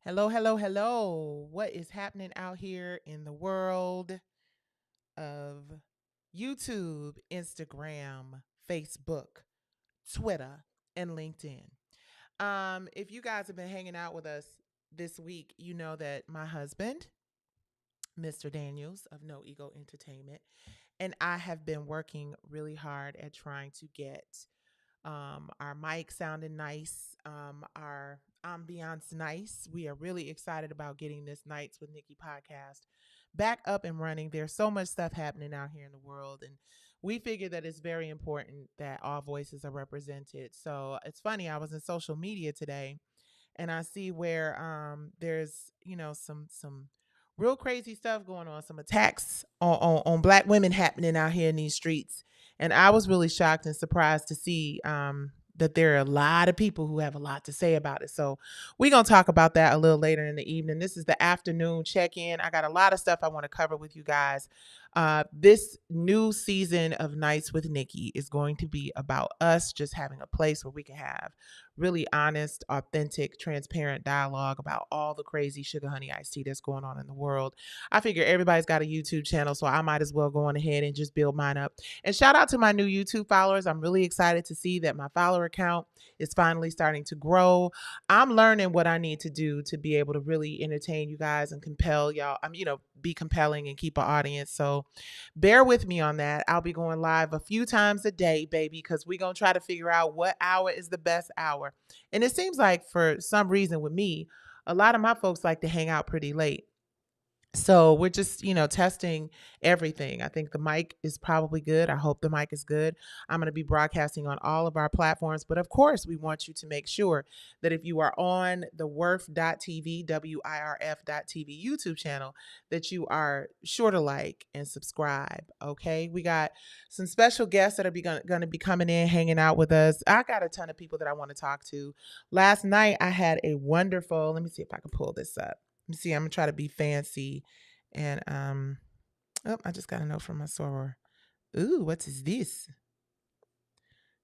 Hello, hello, hello. What is happening out here in the world of YouTube, Instagram, Facebook, Twitter, and LinkedIn? If you guys have been hanging out with us this week, you know that my husband, Mr. Daniels of No Ego Entertainment, and I have been working really hard at trying to get our mic sounding nice, our ambiance nice. We are really excited about getting this Nights with Nikki podcast back up and running. There's so much stuff happening out here in the world, and we figure that it's very important that all voices are represented. So it's funny, I was in social media today and I see where there's some real crazy stuff going on, some attacks on black women happening out here in these streets, and I was really shocked and surprised to see that there are a lot of people who have a lot to say about it. So we're gonna talk about that a little later in the evening. This is the afternoon check-in. I got a lot of stuff I want to cover with you guys. This new season of Nights with Nikki is going to be about us just having a place where we can have really honest, authentic, transparent dialogue about all the crazy sugar honey iced tea that's going on in the world. I figure everybody's got a YouTube channel, so I might as well go on ahead and just build mine up. And shout out to my new YouTube followers. I'm really excited to see that my follower count is finally starting to grow. I'm learning what I need to do to be able to really entertain you guys and compel y'all. Be compelling and keep an audience. So bear with me on that. I'll be going live a few times a day, baby, because we're going to try to figure out what hour is the best hour. And it seems like for some reason with me, a lot of my folks like to hang out pretty late. So we're just, testing everything. I think the mic is probably good. I hope the mic is good. I'm going to be broadcasting on all of our platforms. But of course, we want you to make sure that if you are on the WIRF.tv, WIRF.tv YouTube channel, that you are sure to like and subscribe. Okay. We got some special guests that are going to be coming in, hanging out with us. I got a ton of people that I want to talk to. Last night, I had a wonderful, let me see if I can pull this up. Let me see. I'm gonna try to be fancy, and oh, I just got a note from my soror. Ooh, what is this?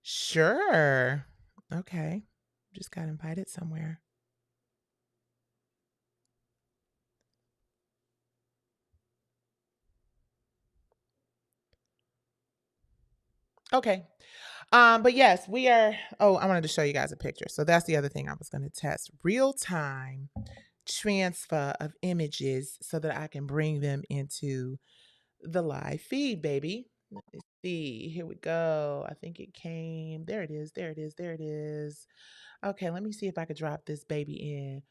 Sure. Okay. Just got invited somewhere. Okay. But yes, we are. Oh, I wanted to show you guys a picture. So that's the other thing I was going to test: real time transfer of images so that I can bring them into the live feed, baby. Let me see. Here we go. I think it came. There it is. There it is. There it is. Okay, let me see if I could drop this baby in.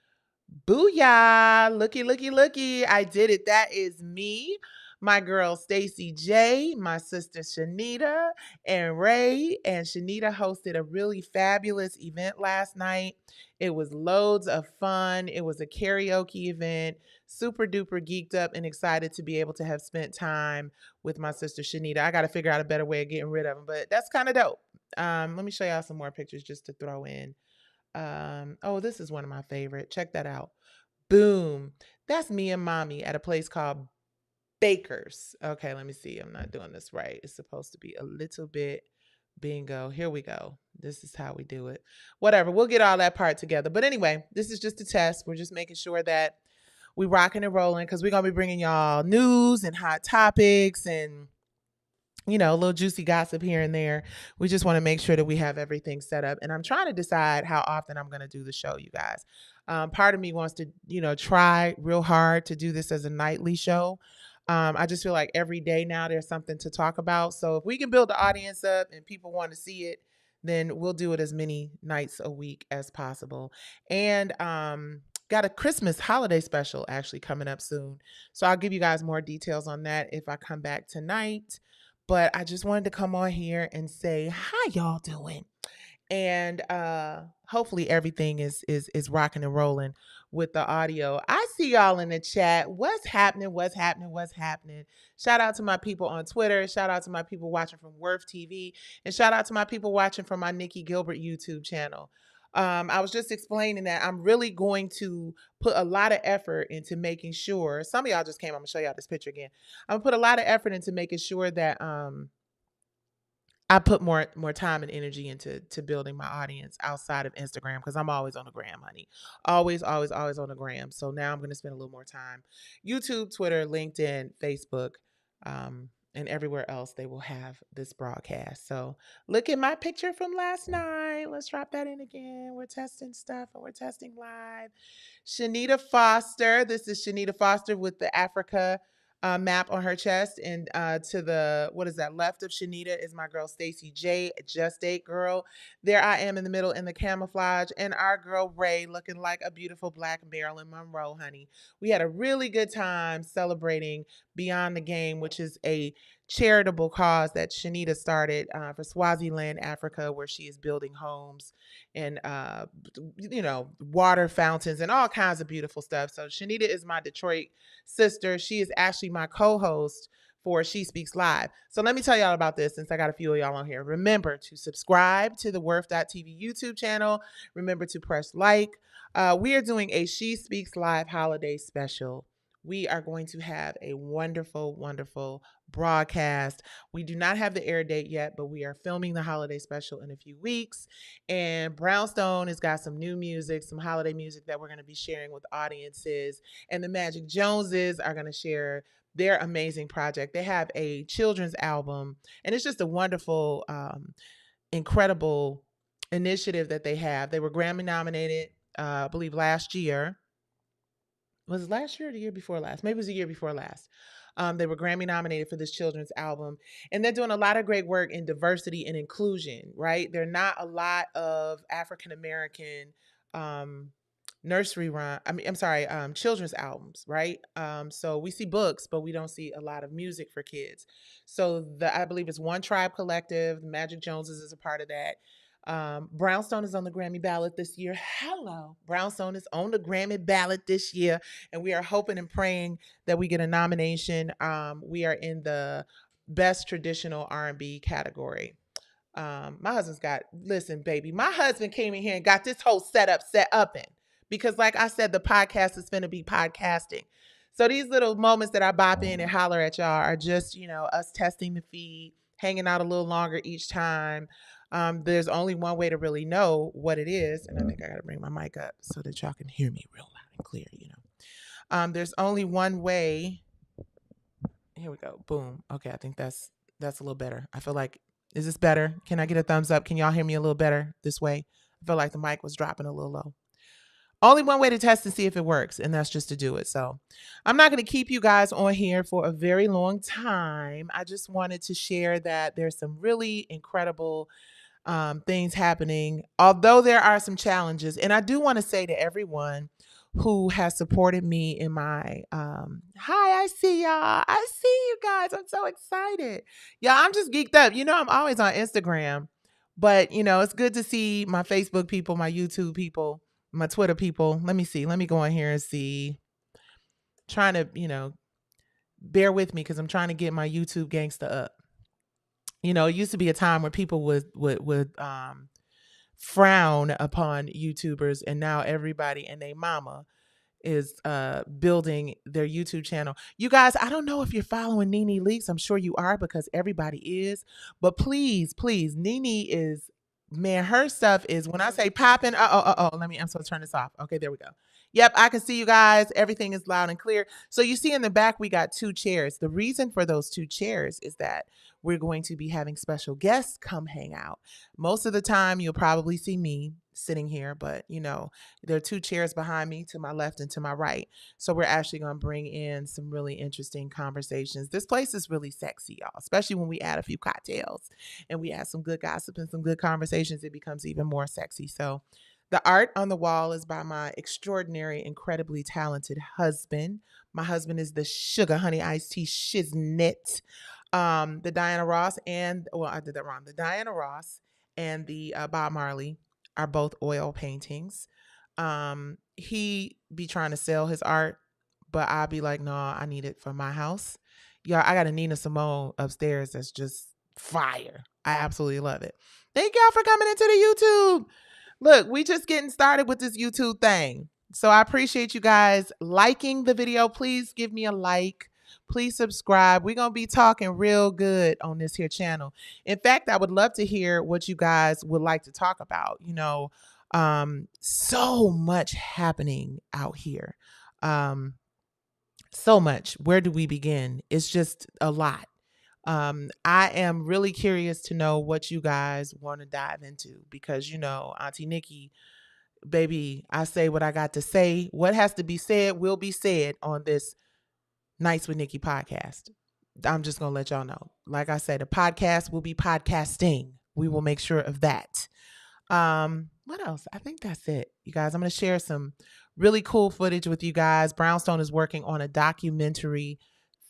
Booyah! Looky, looky, looky. I did it. That is me, my girl Stacy J, my sister Shanita, and Ray. And Shanita hosted a really fabulous event last night. It was loads of fun. It was a karaoke event. Super duper geeked up and excited to be able to have spent time with my sister Shanita. I got to figure out a better way of getting rid of them, but that's kind of dope. Let me show y'all some more pictures just to throw in. Oh, this is one of my favorite. Check that out. Boom. That's me and mommy at a place called Baker's. Okay, let me see. I'm not doing this right. It's supposed to be a little bit bingo. Here we go. This is how we do it. Whatever. We'll get all that part together. But anyway, this is just a test. We're just making sure that we rocking and rolling because we're gonna be bringing y'all news and hot topics and a little juicy gossip here and there. We just want to make sure that we have everything set up. And I'm trying to decide how often I'm going to do the show, you guys. Part of me wants to, try real hard to do this as a nightly show. I just feel like every day now there's something to talk about. So if we can build the audience up and people want to see it, then we'll do it as many nights a week as possible. And got a Christmas holiday special actually coming up soon. So I'll give you guys more details on that if I come back tonight. But I just wanted to come on here and say, how y'all doing? And hopefully everything is rocking and rolling with the audio. I see y'all in the chat. What's happening? What's happening? What's happening? Shout out to my people on Twitter. Shout out to my people watching from Worth TV. And shout out to my people watching from my Nikki Gilbert YouTube channel. I was just explaining that I'm really going to put a lot of effort into making sure. Some of y'all just came. I'm gonna show y'all this picture again. I'm gonna put a lot of effort into making sure that I put more time and energy into building my audience outside of Instagram because I'm always on the gram, honey. Always, always, always on the gram. So now I'm going to spend a little more time. YouTube, Twitter, LinkedIn, Facebook, and everywhere else they will have this broadcast. So look at my picture from last night. Let's drop that in again. We're testing stuff and we're testing live. Shanita Foster. This is Shanita Foster with the Africa map on her chest, and to the what is that left of Shanita is my girl Stacy J, Just Date Girl. There I am in the middle in the camouflage, and our girl Ray looking like a beautiful black Marilyn Monroe, honey. We had a really good time celebrating Beyond the Game, which is a charitable cause that Shanita started for Swaziland, Africa, where she is building homes and water fountains and all kinds of beautiful stuff. So Shanita is my Detroit sister. She is actually my co-host for She Speaks Live. So let me tell y'all about this since I got a few of y'all on here. Remember to subscribe to the Worth.tv YouTube channel. Remember to press like. We are doing a She Speaks Live holiday special. We are going to have a wonderful, wonderful broadcast. We do not have the air date yet, but we are filming the holiday special in a few weeks. And Brownstone has got some new music, some holiday music that we're going to be sharing with audiences. And the Magic Joneses are going to share their amazing project. They have a children's album, and it's just a wonderful, incredible initiative that they have. They were Grammy nominated, I believe, last year. Was it last year or the year before last? Maybe it was the year before last. They were Grammy nominated for this children's album, and they're doing a lot of great work in diversity and inclusion. Right, there are not a lot of African American um, nursery rhyme. I mean, I'm sorry, children's albums. Right, so we see books, but we don't see a lot of music for kids. So I believe it's One Tribe Collective. Magic Joneses is a part of that. Brownstone is on the Grammy ballot this year. Hello, Brownstone is on the Grammy ballot this year, and we are hoping and praying that we get a nomination. We are in the best traditional R&B category. My husband's got listen, baby. My husband came in here and got this whole setup set up in because, like I said, the podcast is going to be podcasting. So these little moments that I bop in and holler at y'all are just us testing the feed, hanging out a little longer each time. There's only one way to really know what it is, and I think I got to bring my mic up so that y'all can hear me real loud and clear. There's only one way. Here we go. Boom. Okay, I think that's a little better. I feel like is this better? Can I get a thumbs up? Can y'all hear me a little better this way? I feel like the mic was dropping a little low. Only one way to test and see if it works, and that's just to do it. So I'm not going to keep you guys on here for a very long time. I just wanted to share that there's some really incredible things happening, although there are some challenges. And I do want to say to everyone who has supported me in my hi, I see y'all. I see you guys. I'm so excited. Yeah, I'm just geeked up. I'm always on Instagram, but it's good to see my Facebook people, my YouTube people, my Twitter people. Let me see. Let me go in here and see. Trying to, bear with me because I'm trying to get my YouTube gangsta up. It used to be a time where people would frown upon YouTubers, and now everybody and their mama is building their YouTube channel. You guys, I don't know if you're following Nene Leakes. I'm sure you are because everybody is. But please, Nene is, man, her stuff is, when I say popping, I'm supposed to turn this off. Okay, there we go. Yep, I can see you guys. Everything is loud and clear. So you see in the back, we got 2 chairs. The reason for those 2 chairs is that we're going to be having special guests come hang out. Most of the time, you'll probably see me sitting here, but there are 2 chairs behind me to my left and to my right. So we're actually going to bring in some really interesting conversations. This place is really sexy, y'all, especially when we add a few cocktails and we add some good gossip and some good conversations. It becomes even more sexy. So the art on the wall is by my extraordinary, incredibly talented husband. My husband is the Sugar Honey Iced Tea Shiznit. The Diana Ross and, well, I did that wrong. The Diana Ross and the Bob Marley are both oil paintings. He be trying to sell his art, but I'll be like, no, I need it for my house. Y'all, I got a Nina Simone upstairs that's just fire. I absolutely love it. Thank y'all for coming into the YouTube. Look, we just getting started with this YouTube thing. So I appreciate you guys liking the video. Please give me a like. Please subscribe. We're going to be talking real good on this here channel. In fact, I would love to hear what you guys would like to talk about. So much happening out here. So much. Where do we begin? It's just a lot. I am really curious to know what you guys want to dive into because, Auntie Nikki, baby, I say what I got to say. What has to be said will be said on this Nights with Nikki podcast. I'm just going to let y'all know. Like I said, the podcast will be podcasting. We will make sure of that. What else? I think that's it. You guys, I'm going to share some really cool footage with you guys. Brownstone is working on a documentary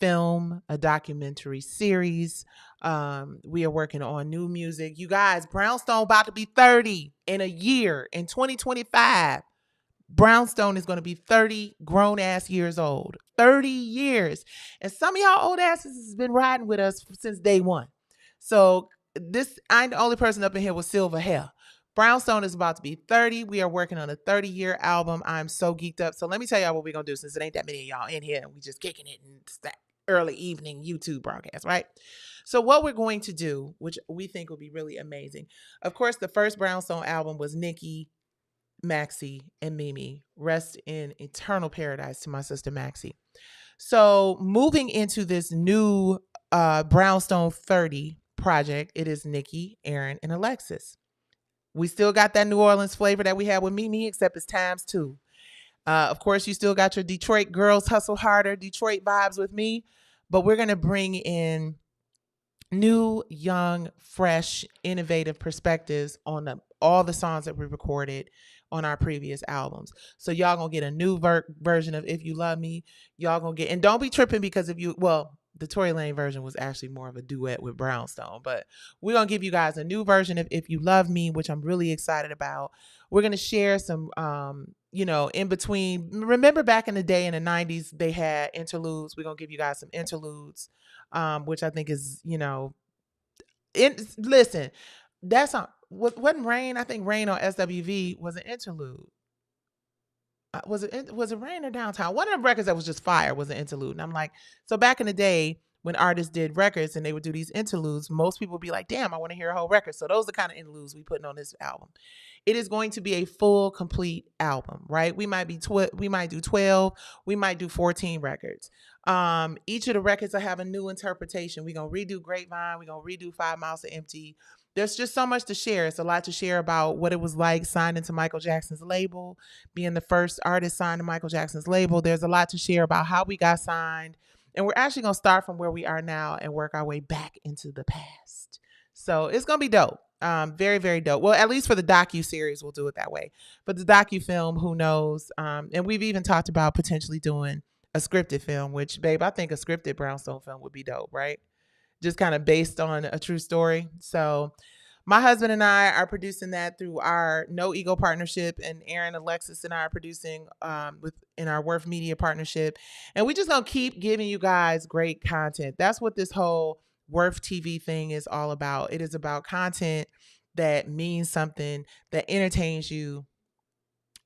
film, a documentary series. We are working on new music. You guys, Brownstone about to be 30 in a year in 2025. Brownstone is going to be 30 grown ass years old. 30 years. And some of y'all old asses has been riding with us since day one. So I'm the only person up in here with silver hair. Brownstone is about to be 30. We are working on a 30-year album. I'm so geeked up. So let me tell y'all what we're going to do since it ain't that many of y'all in here and we just kicking it and it's that early evening YouTube broadcast, right? So what we're going to do, which we think will be really amazing. Of course, the first Brownstone album was Nikki, Maxie, and Mimi. Rest in eternal paradise to my sister Maxie. So moving into this new Brownstone 30 project, it is Nikki, Aaron, and Alexis. We still got that New Orleans flavor that we had with Mimi, except it's times 2. Of course, you still got your Detroit girls hustle harder, Detroit vibes with me, but we're going to bring in new, young, fresh, innovative perspectives on all the songs that we recorded on our previous albums. So y'all gonna get a new version of If You Love Me. Y'all gonna get, and don't be tripping because the Tory Lane version was actually more of a duet with Brownstone, but we're going to give you guys a new version of If You Love Me, which I'm really excited about. We're going to share some, in between. Remember back in the day in the 90s, they had interludes. We're going to give you guys some interludes, which I think is, listen, that's not, wasn't Rain? I think Rain on SWV was an interlude. Was it Rain or Downtown? One of the records that was just fire was an interlude. And I'm like, so back in the day when artists did records and they would do these interludes, most people would be like, damn, I want to hear a whole record. So those are the kind of interludes we putting on this album. It is going to be a full, complete album, right? We might do 12, we might do 14 records. Each of the records will have a new interpretation. We're gonna redo Grapevine, we're gonna redo 5 Miles to Empty. There's just so much to share. It's a lot to share about what it was like signing to Michael Jackson's label, being the first artist signed to Michael Jackson's label. There's a lot to share about how we got signed. And we're actually going to start from where we are now and work our way back into the past. So it's going to be dope. Very, very dope. Well, at least for the docu-series, we'll do it that way. But the docu-film, who knows? And we've even talked about potentially doing a scripted film, which, babe, I think a scripted Brownstone film would be dope, right? Just kind of based on a true story. So my husband and I are producing that through our No Ego partnership, and Aaron, Alexis, and I are producing in our Worth Media partnership. And we just gonna keep giving you guys great content. That's what this whole Worth TV thing is all about. It is about content that means something, that entertains you,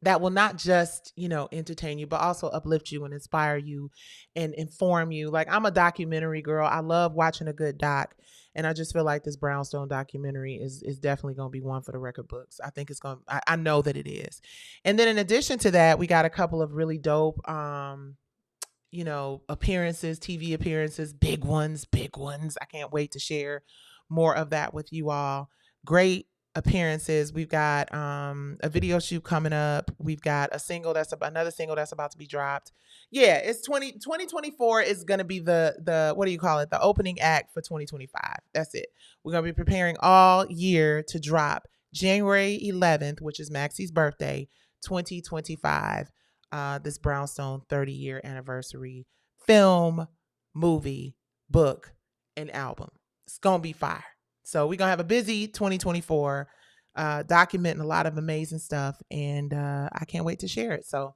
that will not just, entertain you, but also uplift you and inspire you and inform you. Like, I'm a documentary girl. I love watching a good doc. And I just feel like this Brownstone documentary is definitely going to be one for the record books. I think it's going to, I know that it is. And then in addition to that, we got a couple of really dope, appearances, TV appearances, big ones. I can't wait to share more of that with you all. Great appearances. We've got a video shoot coming up. We've got another single that's about to be dropped. Yeah, it's 2024 is going to be the what do you call it? The opening act for 2025. That's it. We're going to be preparing all year to drop January 11th, which is Maxie's birthday, 2025. This Brownstone 30-year anniversary film, movie, book, and album. It's going to be fire. So we're going to have a busy 2024, documenting a lot of amazing stuff, and I can't wait to share it. So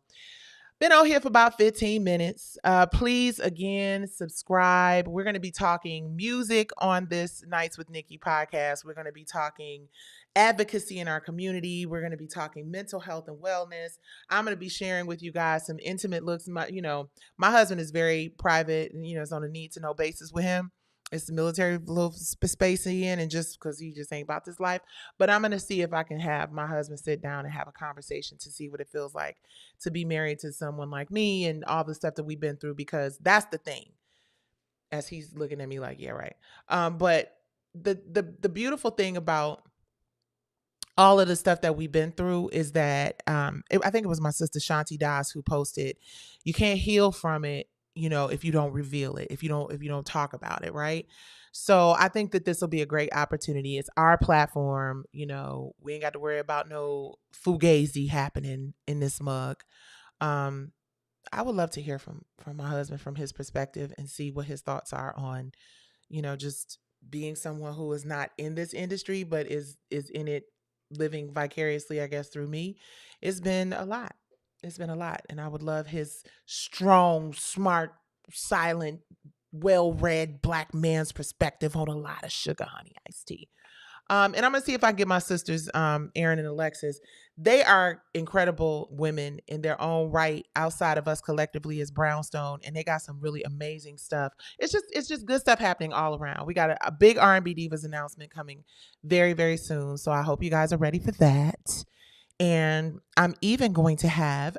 Been on here for about 15 minutes. Please, again, subscribe. We're going to be talking music on this Nights with Nikki podcast. We're going to be talking advocacy in our community. We're going to be talking mental health and wellness. I'm going to be sharing with you guys some intimate looks. My husband is very private and, it's on a need to know basis with him. It's the military little space he in, and just because he just ain't about this life. But I'm going to see if I can have my husband sit down and have a conversation to see what it feels like to be married to someone like me and all the stuff that we've been through, because that's the thing. As he's looking at me like, yeah, right. But the beautiful thing about all of the stuff that we've been through is that I think it was my sister Shanti Das who posted, you can't heal from it, if you don't reveal it, if you don't talk about it, right? So I think that this will be a great opportunity. It's our platform, we ain't got to worry about no fugazi happening in this mug. I would love to hear from my husband, from his perspective, and see what his thoughts are on, just being someone who is not in this industry but is in it, living vicariously, I guess, through me. It's been a lot. It's been a lot, and I would love his strong, smart, silent, well-read black man's perspective on a lot of sugar honey iced tea. And I'm gonna see if I can get my sisters, Erin and Alexis. They are incredible women in their own right, outside of us collectively as Brownstone, and they got some really amazing stuff. It's just good stuff happening all around. We got a big R&B Divas announcement coming very, very soon, so I hope you guys are ready for that. And I'm even going to have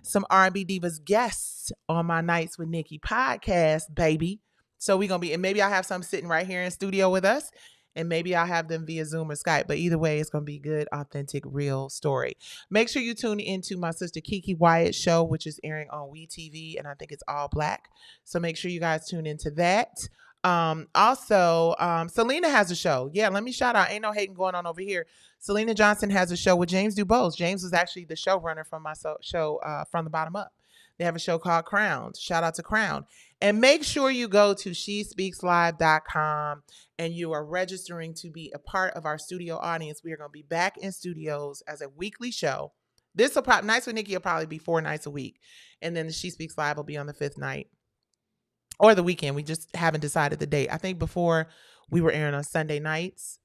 some R&B Divas guests on my Nights with Nikki podcast, baby. So we're going to be, and maybe I'll have some sitting right here in studio with us, and maybe I'll have them via Zoom or Skype. But either way, it's going to be good, authentic, real story. Make sure you tune into my sister Kiki Wyatt show, which is airing on WeTV, and I think it's all black. So make sure you guys tune into that. Also, Selena has a show. Yeah, let me shout out. Ain't no hating going on over here. Selena Johnson has a show with James DuBose. James was actually the showrunner from my show, From the Bottom Up. They have a show called Crown. Shout out to Crown. And make sure you go to shespeakslive.com and you are registering to be a part of our studio audience. We are going to be back in studios as a weekly show. This will probably, Nights with Nikki will probably be 4 nights a week. And then the She Speaks Live will be on the 5th night or the weekend. We just haven't decided the date. I think before we were airing on Sunday nights.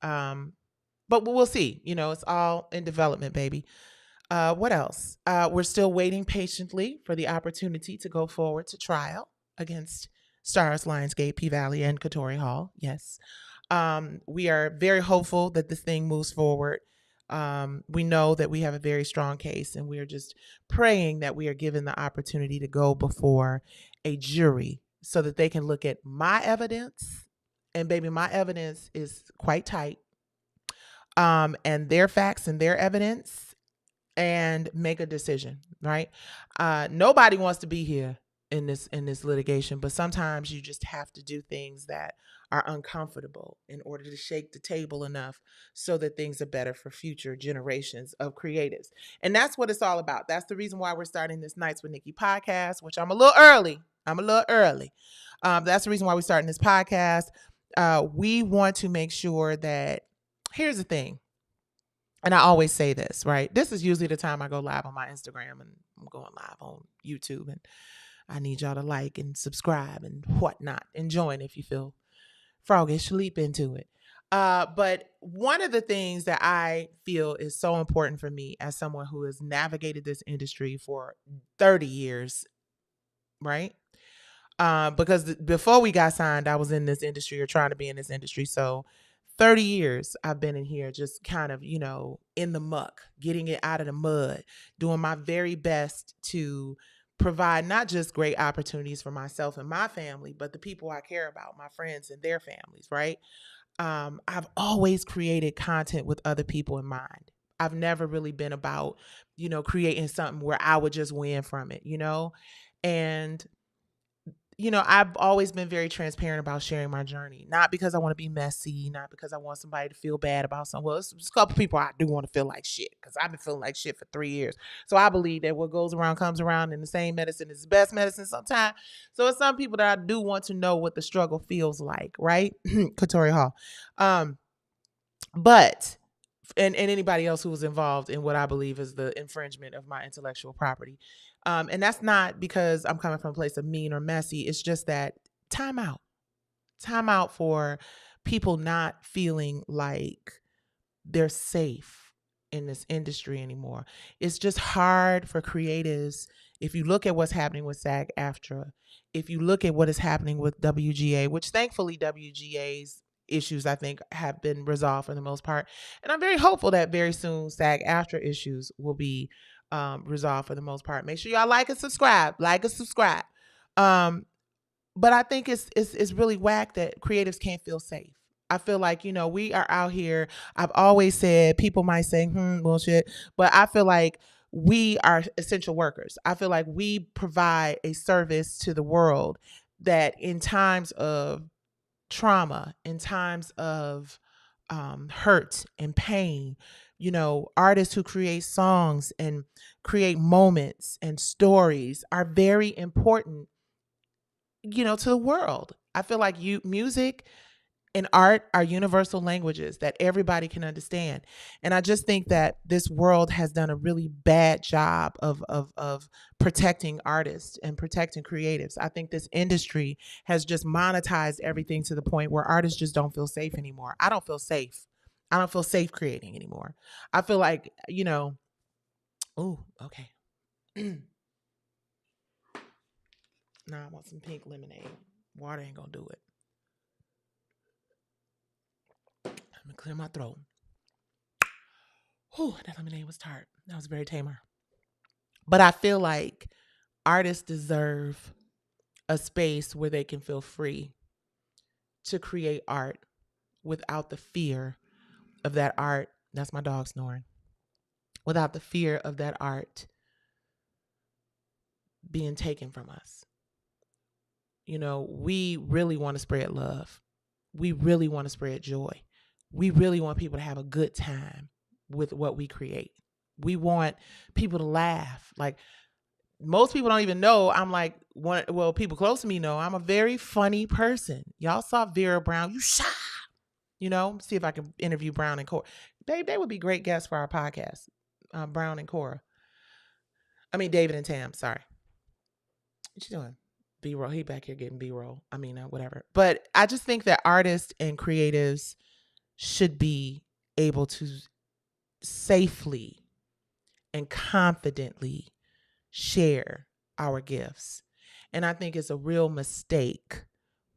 But we'll see. It's all in development, baby. What else? We're still waiting patiently for the opportunity to go forward to trial against Starz, Lionsgate, P-Valley, and Katori Hall. Yes. We are very hopeful that this thing moves forward. We know that we have a very strong case, and we are just praying that we are given the opportunity to go before a jury so that they can look at my evidence. And baby, my evidence is quite tight. And their facts and their evidence, and make a decision, right? Nobody wants to be here in this litigation, but sometimes you just have to do things that are uncomfortable in order to shake the table enough so that things are better for future generations of creatives. And that's what it's all about. That's the reason why we're starting this Nights with Nikki podcast, which I'm a little early. That's the reason why we're starting this podcast. We want to make sure that, here's the thing, and I always say this, right? This is usually the time I go live on my Instagram, and I'm going live on YouTube, and I need y'all to like and subscribe and whatnot, and join if you feel froggish, leap into it. But one of the things that I feel is so important for me as someone who has navigated this industry for 30 years, right? Because before we got signed, I was in this industry, or trying to be in this industry. So 30 years I've been in here, just kind of, in the muck, getting it out of the mud, doing my very best to provide not just great opportunities for myself and my family, but the people I care about, my friends and their families, right? I've always created content with other people in mind. I've never really been about, creating something where I would just win from it, and I've always been very transparent about sharing my journey, not because I want to be messy, not because I want somebody to feel bad about something. Well, it's a couple people I do want to feel like shit, because I've been feeling like shit for 3 years. So I believe that what goes around comes around, and the same medicine is the best medicine sometimes. So it's some people that I do want to know what the struggle feels like, right? Katori Hall. But and anybody else who was involved in what I believe is the infringement of my intellectual property. And that's not because I'm coming from a place of mean or messy. It's just that time out, time out for people not feeling like they're safe in this industry anymore. It's just hard for creatives. If you look at what's happening with SAG-AFTRA, if you look at what is happening with WGA, which thankfully WGA's issues I think have been resolved for the most part, and I'm very hopeful that very soon SAG-AFTRA issues will be resolved for the most part. Make sure y'all like and subscribe, Um, but I think it's really whack that creatives can't feel safe. I feel like, we are out here. I've always said, people might say, bullshit, but I feel like we are essential workers. I feel like we provide a service to the world that in times of trauma, in times of hurt and pain, artists who create songs and create moments and stories are very important, to the world. I feel like music and art are universal languages that everybody can understand. And I just think that this world has done a really bad job of protecting artists and protecting creatives. I think this industry has just monetized everything to the point where artists just don't feel safe anymore. I don't feel safe. I don't feel safe creating anymore. I feel like, oh, okay. Now I want some pink lemonade. Water ain't gonna do it. I'm gonna clear my throat. Whew, that lemonade was tart. That was very tamer. But I feel like artists deserve a space where they can feel free to create art without the fear of that art. That's my dog snoring. Without the fear of that art being taken from us. We really want to spread love. We really want to spread joy. We really want people to have a good time with what we create. We want people to laugh. Like, most people don't even know I'm like people close to me know I'm a very funny person. Y'all saw Vera Brown. You shy. See if I can interview Brown and Cora. They would be great guests for our podcast. Brown and Cora. I mean, David and Tam. Sorry. What you doing? B-roll. He back here getting B-roll. I mean, whatever. But I just think that artists and creatives should be able to safely and confidently share our gifts. And I think it's a real mistake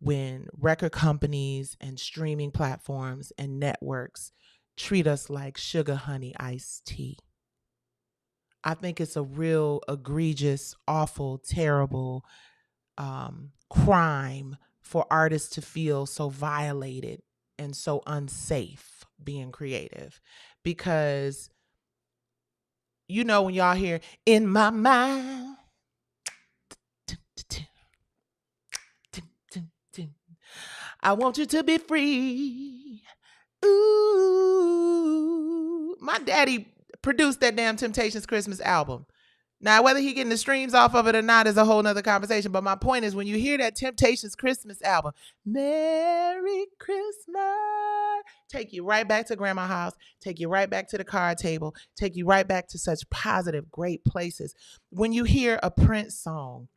when record companies and streaming platforms and networks treat us like sugar honey iced tea. I think it's a real egregious, awful, terrible crime for artists to feel so violated and so unsafe being creative. Because, when y'all hear in my mind, I want you to be free. Ooh. My daddy produced that damn Temptations Christmas album. Now, whether he getting the streams off of it or not is a whole nother conversation. But my point is, when you hear that Temptations Christmas album, Merry Christmas, take you right back to grandma's house, take you right back to the card table, take you right back to such positive, great places. When you hear a Prince song,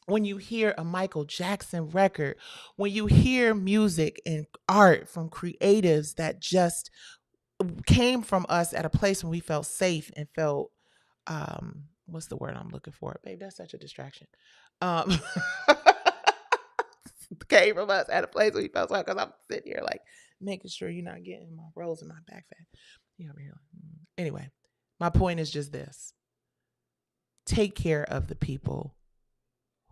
when you hear a Michael Jackson record, when you hear music and art from creatives that just came from us at a place when we felt safe and felt, what's the word I'm looking for? Babe, that's such a distraction. Came from us at a place where we felt safe, because I'm sitting here like making sure you're not getting my rolls in my back fat. Anyway, my point is just this. Take care of the people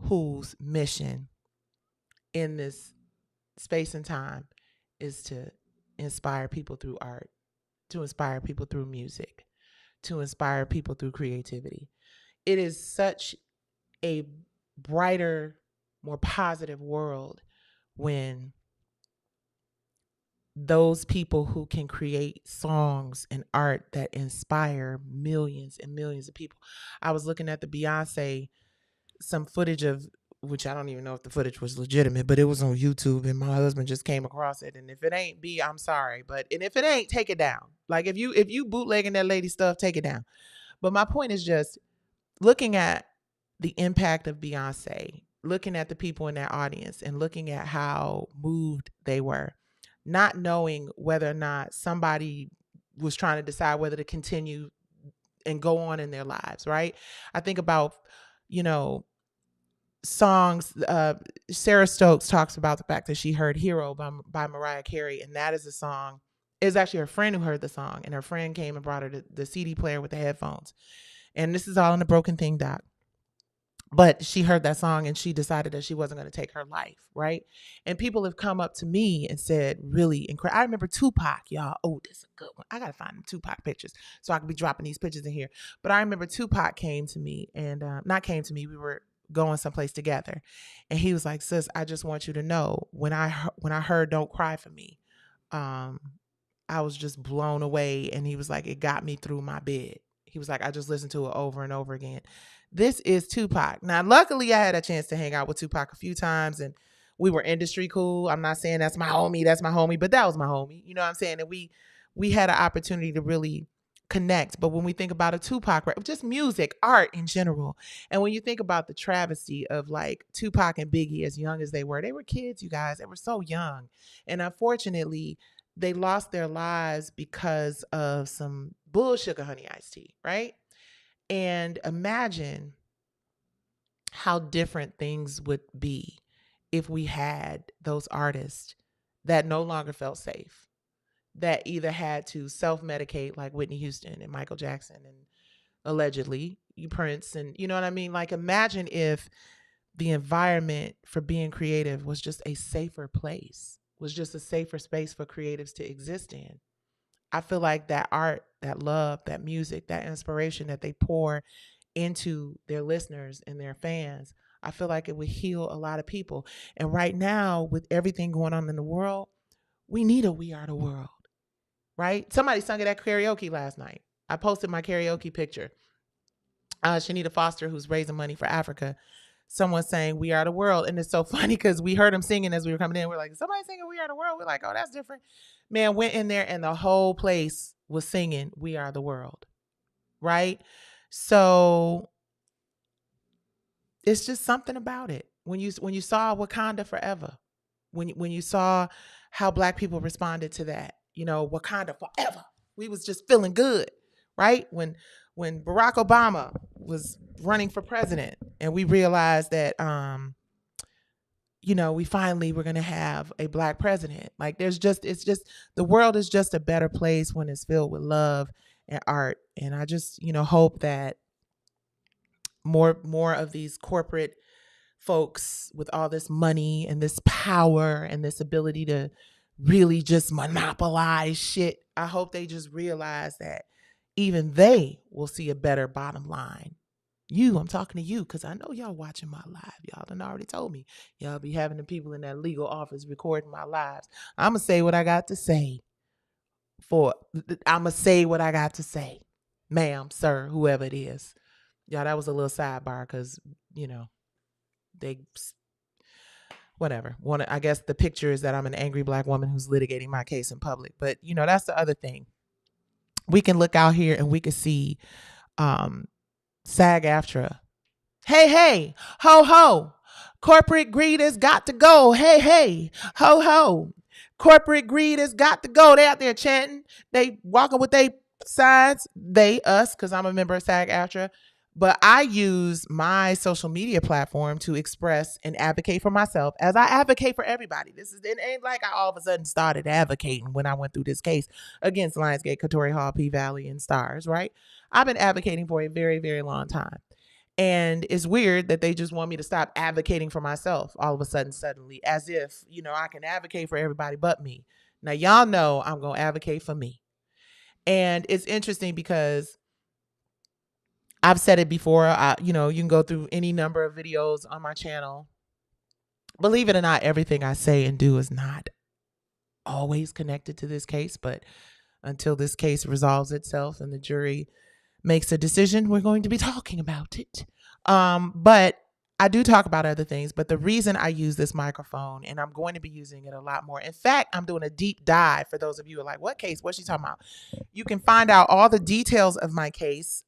whose mission in this space and time is to inspire people through art, to inspire people through music, to inspire people through creativity. It is such a brighter, more positive world when those people who can create songs and art that inspire millions and millions of people. I was looking at the Beyonce, some footage of which I don't even know if the footage was legitimate, but it was on YouTube and my husband just came across it. And if it ain't B, I'm sorry. And if it ain't, take it down. Like if you bootlegging that lady stuff, take it down. But my point is just looking at the impact of Beyonce, looking at the people in that audience and looking at how moved they were, not knowing whether or not somebody was trying to decide whether to continue and go on in their lives, right? I think about, you know, songs. Sarah Stokes talks about the fact that she heard Hero by Mariah Carey, and that is a song. It was actually her friend who heard the song, and her friend came and brought her the CD player with the headphones. And this is all in the Broken Thing doc. But she heard that song and she decided that she wasn't going to take her life, right? And people have come up to me and said, really incredible. I remember Tupac, y'all. Oh, this is a good one. I got to find them Tupac pictures so I can be dropping these pictures in here. But I remember Tupac came to me and not came to me. We were going someplace together. And he was like, sis, I just want you to know when I heard Don't Cry for Me, I was just blown away. And he was like, it got me through my bed. He was like, I just listened to it over and over again. This is Tupac. Now, luckily, I had a chance to hang out with Tupac a few times and we were industry cool. I'm not saying that's my homie, but that was my homie. You know what I'm saying? And we had an opportunity to really connect. But when we think about a Tupac, just music, art in general, and when you think about the travesty of like Tupac and Biggie as young as they were kids, you guys. They were so young. And unfortunately, they lost their lives because of some bullshit honey iced tea, right? And imagine how different things would be if we had those artists that no longer felt safe, that either had to self-medicate like Whitney Houston and Michael Jackson and allegedly Prince, and you know what I mean? Like imagine if the environment for being creative was just a safer place, was just a safer space for creatives to exist in. I feel like that art, that love, that music, that inspiration that they pour into their listeners and their fans, I feel like it would heal a lot of people. And right now, with everything going on in the world, we need a We Are the World, right? Somebody sung it at karaoke last night. I posted my karaoke picture. Shanita Foster, who's raising money for Africa, someone saying We Are the World. And it's so funny because we heard them singing as we were coming in. We're like, somebody singing We Are the World? We're like, oh, that's different. Man, went in there and the whole place was singing We Are the World, right? So it's just something about it. When you saw Wakanda Forever, when you saw how Black people responded to that, you know, Wakanda Forever, we was just feeling good, right? When Barack Obama was running for president and we realized that you know, we finally were going to have a Black president. Like it's just the world is just a better place when it's filled with love and art. And I just, you know, hope that more of these corporate folks with all this money and this power and this ability to really just monopolize shit, I hope they just realize that even they will see a better bottom line. I'm talking to you because I know y'all watching my live. Y'all done already told me. Y'all be having the people in that legal office recording my lives. I'm going to say what I got to say. I'm going to say what I got to say. Ma'am, sir, whoever it is. Y'all, that was a little sidebar because, you know, they, whatever. I guess the picture is that I'm an angry Black woman who's litigating my case in public. But, you know, that's the other thing. We can look out here and we can see SAG-AFTRA. Hey, ho, ho. Corporate greed has got to go. Hey, ho, ho. Corporate greed has got to go. They out there chanting. They walking with they signs. They, us, because I'm a member of SAG-AFTRA. But I use my social media platform to express and advocate for myself as I advocate for everybody. It ain't like I all of a sudden started advocating when I went through this case against Lionsgate, Katori Hall, P-Valley, and Stars, right? I've been advocating for a very, very long time. And it's weird that they just want me to stop advocating for myself all of a sudden, suddenly, as if, you know, I can advocate for everybody but me. Now, y'all know I'm going to advocate for me. And it's interesting because I've said it before, you know, you can go through any number of videos on my channel. Believe it or not, everything I say and do is not always connected to this case. But until this case resolves itself and the jury makes a decision, we're going to be talking about it. But I do talk about other things, but the reason I use this microphone, and I'm going to be using it a lot more. In fact, I'm doing a deep dive for those of you who are like, what case? What's she talking about? You can find out all the details of my case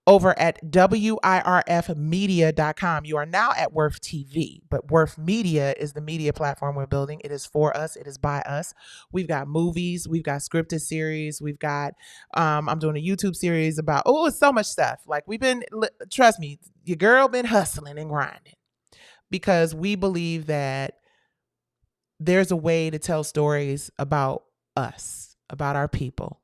over at wirfmedia.com. You are now at Worth TV, but Worth Media is the media platform we're building. It is for us. It is by us. We've got movies. We've got scripted series. We've got, I'm doing a YouTube series about, it's so much stuff. Like trust me, your girl been hustling and grinding because we believe that there's a way to tell stories about us, about our people,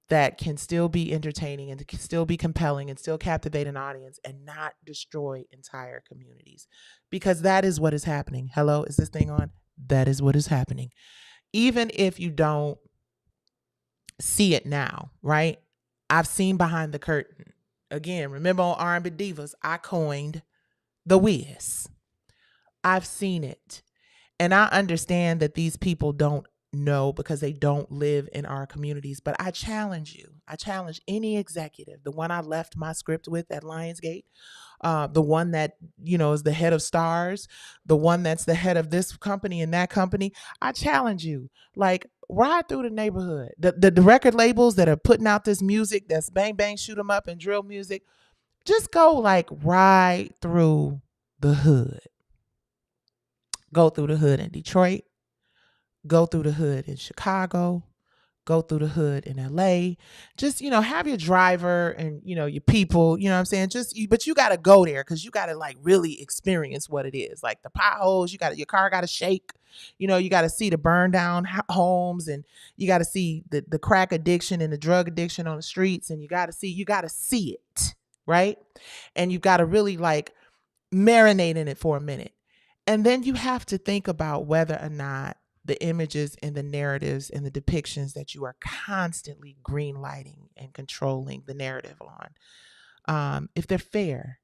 that can still be entertaining and can still be compelling and still captivate an audience and not destroy entire communities. Because that is what is happening. Hello, is this thing on? That is what is happening. Even if you don't see it now, right? I've seen behind the curtain. Again, remember on R&B Divas, I coined the Wiz. I've seen it. And I understand that these people don't know because they don't live in our communities. But I challenge you. I challenge any executive, the one I left my script with at Lionsgate, the one that, is the head of Stars, the one that's the head of this company and that company. I challenge you, like, ride through the neighborhood. The record labels that are putting out this music that's bang, bang, shoot 'em up and drill music. Just go like ride through the hood. Go through the hood in Detroit. Go through the hood in Chicago. Go through the hood in LA. Just, have your driver and, your people, you know what I'm saying? But you got to go there because you got to like really experience what it is. Like the potholes, your car got to shake. You got to see the burn down homes, and you got to see the crack addiction and the drug addiction on the streets. And you got to see it, right? And you got to really like marinate in it for a minute. And then you have to think about whether or not the images and the narratives and the depictions that you are constantly green lighting and controlling the narrative on, if they're fair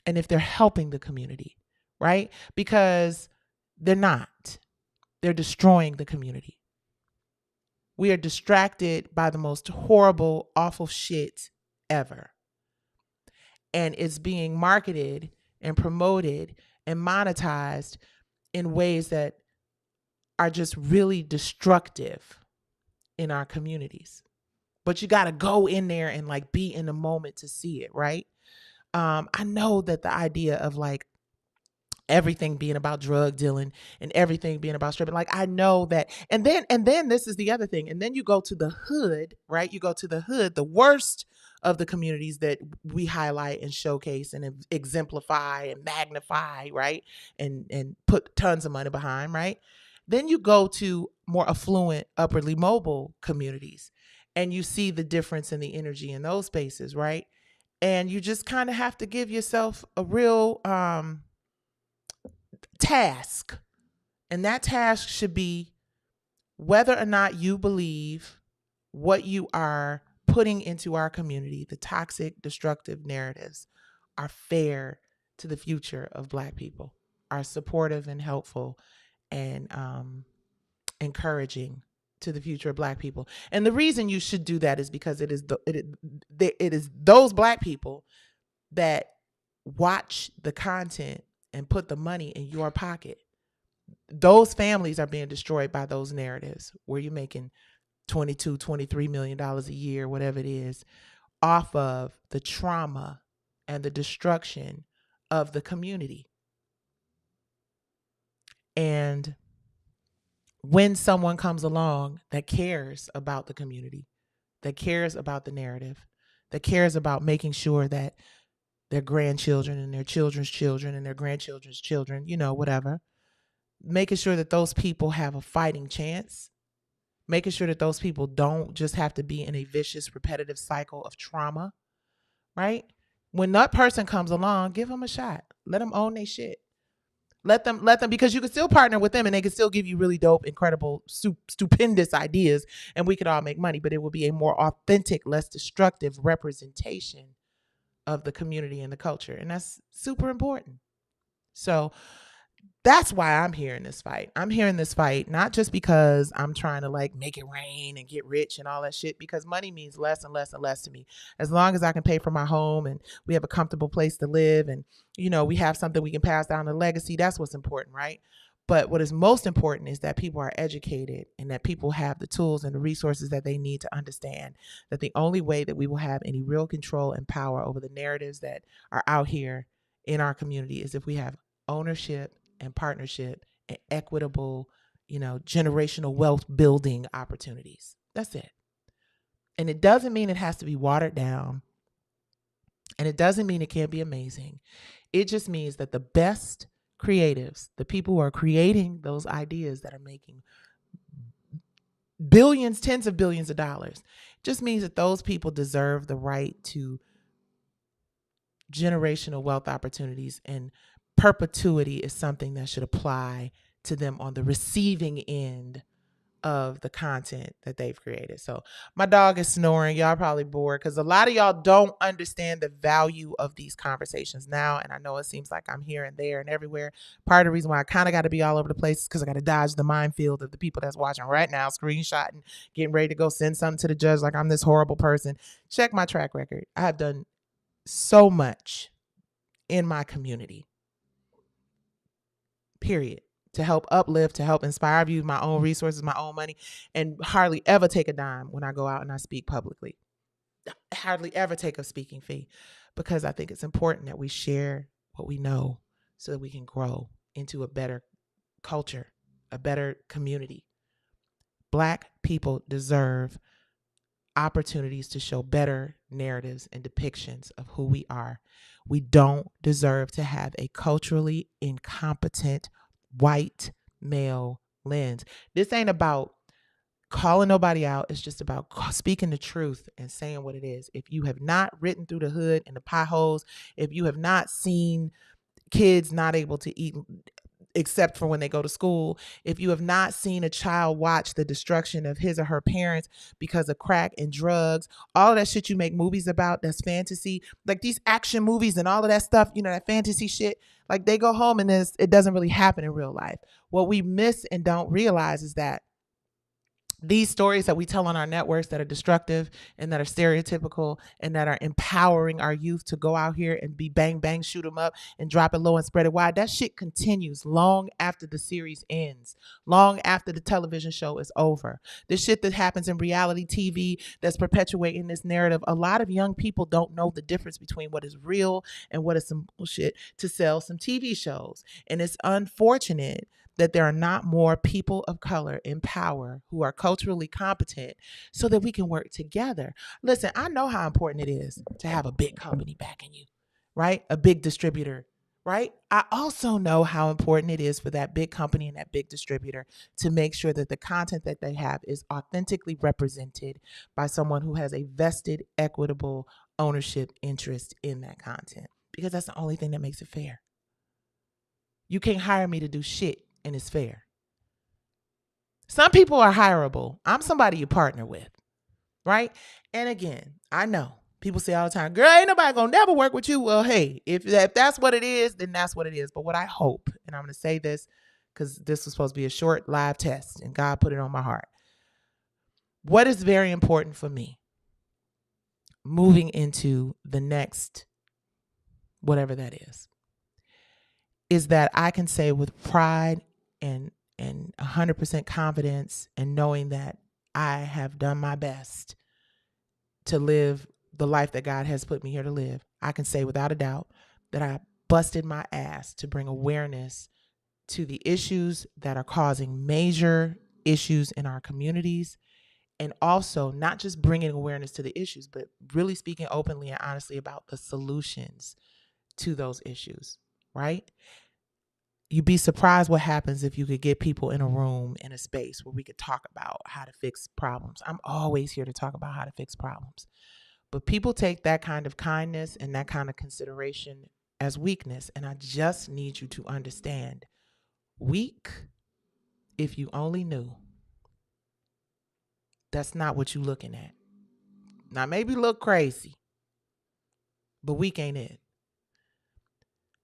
and if they're helping the community, right? Because they're not. They're destroying the community. We are distracted by the most horrible, awful shit ever. And it's being marketed and promoted and monetized in ways that are just really destructive in our communities. But you got to go in there and like be in the moment to see it, right? I know that the idea of like everything being about drug dealing and everything being about stripping, like I know that, and then this is the other thing, and then you go to the hood, right? You go to the hood, the worst of the communities that we highlight and showcase and exemplify and magnify, right? And put tons of money behind, right? Then you go to more affluent, upwardly mobile communities, and you see the difference in the energy in those spaces, right? And you just kind of have to give yourself a real task. And that task should be whether or not you believe what you are putting into our community, the toxic, destructive narratives, are fair to the future of Black people, are supportive and helpful and encouraging to the future of Black people. And the reason you should do that is because it is those Black people that watch the content and put the money in your pocket. Those families are being destroyed by those narratives where you're making $22, $23 million a year, whatever it is, off of the trauma and the destruction of the community. And when someone comes along that cares about the community, that cares about the narrative, that cares about making sure that their grandchildren and their children's children and their grandchildren's children, whatever, making sure that those people have a fighting chance, making sure that those people don't just have to be in a vicious, repetitive cycle of trauma, right? When that person comes along, give them a shot. Let them own their shit. Let them, because you can still partner with them and they can still give you really dope, incredible, stupendous ideas, and we could all make money, but it will be a more authentic, less destructive representation of the community and the culture. And that's super important. So That's why I'm here in this fight. I'm here in this fight not just because I'm trying to like make it rain and get rich and all that shit, because money means less and less and less to me. As long as I can pay for my home and we have a comfortable place to live and, you know, we have something we can pass down the legacy, that's what's important, right? But what is most important is that people are educated and that people have the tools and the resources that they need to understand that the only way that we will have any real control and power over the narratives that are out here in our community is if we have ownership and partnership and equitable, you know, generational wealth building opportunities. That's it. And it doesn't mean it has to be watered down. And it doesn't mean it can't be amazing. It just means that the best creatives, the people who are creating those ideas that are making billions, tens of billions of dollars, just means that those people deserve the right to generational wealth opportunities, and perpetuity is something that should apply to them on the receiving end of the content that they've created. So my dog is snoring. Y'all probably bored because a lot of y'all don't understand the value of these conversations now. And I know it seems like I'm here and there and everywhere. Part of the reason why I kind of got to be all over the place is because I got to dodge the minefield of the people that's watching right now, screenshotting, getting ready to go send something to the judge like I'm this horrible person. Check my track record. I have done so much in my community, period, to help uplift, to help inspire. I've used my own resources, my own money, and hardly ever take a dime when I go out and I speak publicly. Hardly ever take a speaking fee, because I think it's important that we share what we know so that we can grow into a better culture, a better community. Black people deserve opportunities to show better narratives and depictions of who we are. We don't deserve to have a culturally incompetent white male lens. This ain't about calling nobody out. It's just about speaking the truth and saying what it is. If you have not ridden through the hood and the potholes, if you have not seen kids not able to eat except for when they go to school, if you have not seen a child watch the destruction of his or her parents because of crack and drugs, all of that shit you make movies about, that's fantasy, like these action movies and all of that stuff, you know, that fantasy shit, like they go home and it doesn't really happen in real life. What we miss and don't realize is that these stories that we tell on our networks that are destructive and that are stereotypical and that are empowering our youth to go out here and be bang, bang, shoot them up and drop it low and spread it wide, that shit continues long after the series ends, long after the television show is over. The shit that happens in reality TV that's perpetuating this narrative, a lot of young people don't know the difference between what is real and what is some bullshit to sell some TV shows. And it's unfortunate that there are not more people of color in power who are culturally competent so that we can work together. Listen, I know how important it is to have a big company backing you, right? A big distributor, right? I also know how important it is for that big company and that big distributor to make sure that the content that they have is authentically represented by someone who has a vested, equitable ownership interest in that content, because that's the only thing that makes it fair. You can't hire me to do shit and it's fair. Some people are hireable. I'm somebody you partner with, right? And again, I know people say all the time, girl, ain't nobody gonna never work with you. Well, hey, if that's what it is, then that's what it is. But what I hope, and I'm gonna say this because this was supposed to be a short live test and God put it on my heart. What is very important for me moving into the next, whatever that is that I can say with pride and 100% confidence, and knowing that I have done my best to live the life that God has put me here to live, I can say without a doubt that I busted my ass to bring awareness to the issues that are causing major issues in our communities, and also not just bringing awareness to the issues, but really speaking openly and honestly about the solutions to those issues, right? You'd be surprised what happens if you could get people in a room, in a space where we could talk about how to fix problems. I'm always here to talk about how to fix problems. But people take that kind of kindness and that kind of consideration as weakness. And I just need you to understand, weak, if you only knew, that's not what you're looking at. Now, maybe look crazy, but weak ain't it.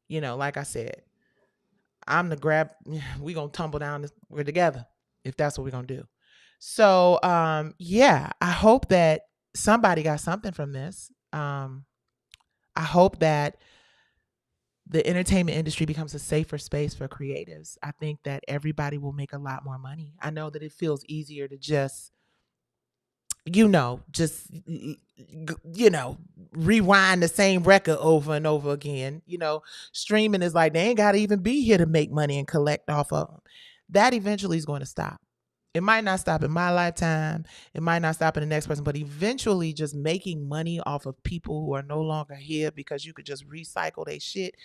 You know, like I said, I'm the grab. We gonna tumble down. We're together if that's what we're gonna do. So yeah, I hope that somebody got something from this. I hope that the entertainment industry becomes a safer space for creatives. I think that everybody will make a lot more money. I know that it feels easier to just, rewind the same record over and over again. Streaming is like they ain't got to even be here to make money and collect off of them. That eventually is going to stop. It might not stop in my lifetime. It might not stop in the next person, but eventually just making money off of people who are no longer here because you could just recycle their shit.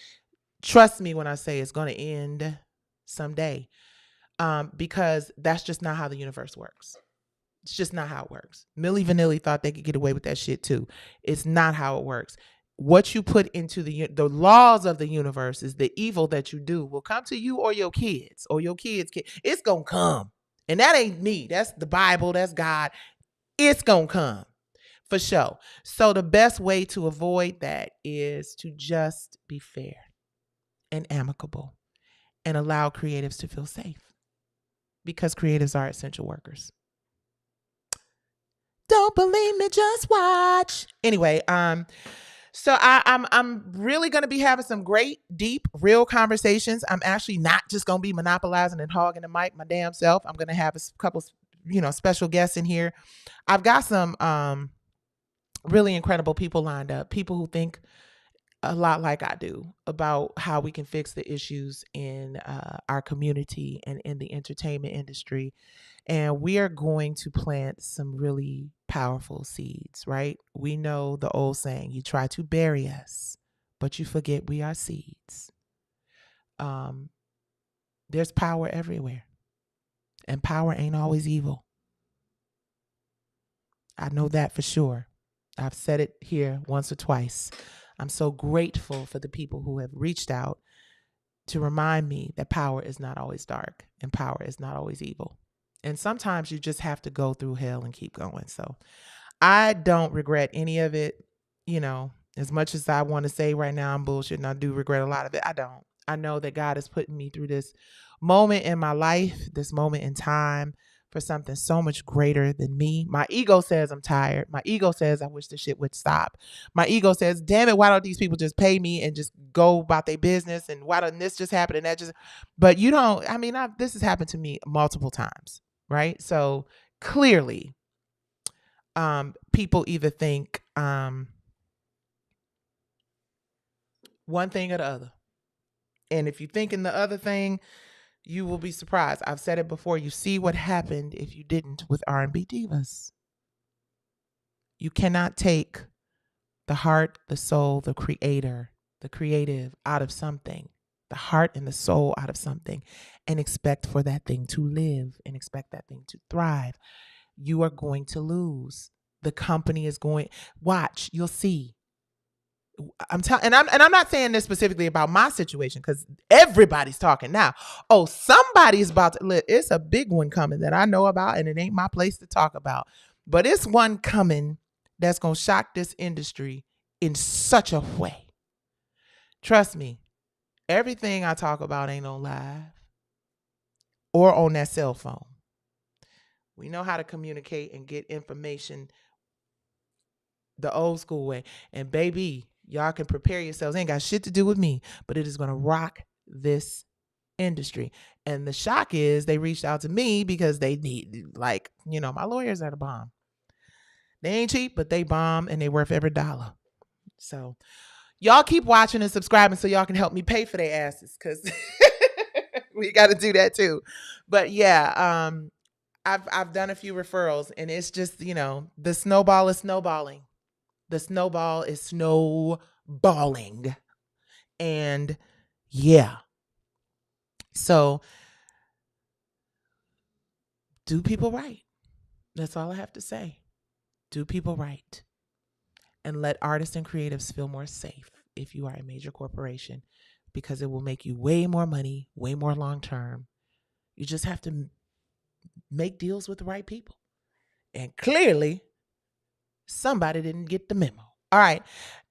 Trust me when I say it's going to end someday, because that's just not how the universe works. It's just not how it works. Milli Vanilli thought they could get away with that shit too. It's not how it works. What you put into the laws of the universe is the evil that you do will come to you or your kids or your kids' kids. It's going to come. And that ain't me. That's the Bible. That's God. It's going to come for sure. So the best way to avoid that is to just be fair and amicable and allow creatives to feel safe, because creatives are essential workers. Don't believe me, just watch. Anyway, so I'm really going to be having some great, deep, real conversations. I'm actually not just going to be monopolizing and hogging the mic my damn self. I'm going to have a couple, special guests in here. I've got some really incredible people lined up, people who think a lot like I do about how we can fix the issues in our community and in the entertainment industry. And we are going to plant some really powerful seeds, right? We know the old saying, you try to bury us, but you forget we are seeds. There's power everywhere, and power ain't always evil. I know that for sure. I've said it here once or twice. I'm so grateful for the people who have reached out to remind me that power is not always dark and power is not always evil. And sometimes you just have to go through hell and keep going. So I don't regret any of it. As much as I want to say right now I'm bullshit and I do regret a lot of it, I don't. I know that God is putting me through this moment in my life, this moment in time, for something so much greater than me. My ego says I'm tired. My ego says I wish this shit would stop. My ego says, damn it, why don't these people just pay me and just go about their business? And why doesn't this just happen and that just... But this has happened to me multiple times, right? So clearly, people either think one thing or the other. And if you think in the other thing, you will be surprised. I've said it before. You see what happened if you didn't with R&B divas. You cannot take the heart, the soul, the creator, the creative out of something, the heart and the soul out of something, and expect for that thing to live and expect that thing to thrive. You are going to lose. The company is going... Watch, you'll see. I'm not saying this specifically about my situation, because everybody's talking now. Oh, somebody's about to... It's a big one coming that I know about, and it ain't my place to talk about. But it's one coming that's going to shock this industry in such a way. Trust me, everything I talk about ain't on live or on that cell phone. We know how to communicate and get information the old school way. And baby, y'all can prepare yourselves. It ain't got shit to do with me, but it is going to rock this industry. And the shock is they reached out to me because they need, my lawyers are the bomb. They ain't cheap, but they bomb and they worth every dollar. So y'all keep watching and subscribing so y'all can help me pay for their asses, because we got to do that too. But yeah, I've done a few referrals, and it's just, the snowball is snowballing. The snowball is snowballing. And yeah. So do people right. That's all I have to say. Do people right. And let artists and creatives feel more safe if you are a major corporation, because it will make you way more money, way more long term. You just have to make deals with the right people. And clearly, somebody didn't get the memo. All right.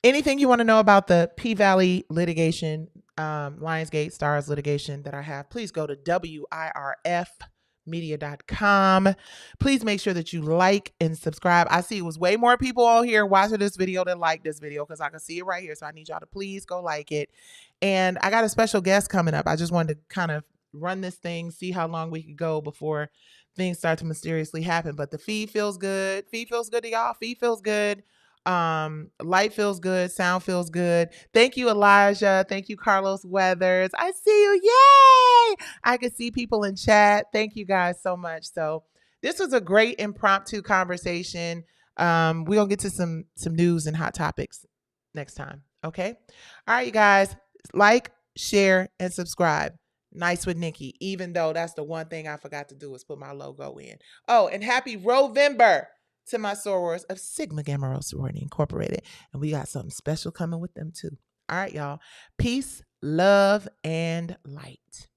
Anything you want to know about the P Valley litigation, Lionsgate Stars litigation that I have, please go to WIRFmedia.com. Please make sure that you like and subscribe. I see it was way more people on here watching this video than like this video because I can see it right here. So I need y'all to please go like it. And I got a special guest coming up. I just wanted to kind of run this thing, see how long we could go before things start to mysteriously happen. But the feed feels good. Feed feels good to y'all. Feed feels good. Light feels good. Sound feels good. Thank you, Elijah. Thank you, Carlos Weathers. I see you. Yay! I could see people in chat. Thank you guys so much. So this was a great impromptu conversation. We're gonna get to some news and hot topics next time. Okay. All right, you guys. Like, share, and subscribe. Nice with Nikki, even though that's the one thing I forgot to do is put my logo in. Oh, and happy Rovember to my sorors of Sigma Gamma Rho Sorority Incorporated. And we got something special coming with them too. All right, y'all. Peace, love, and light.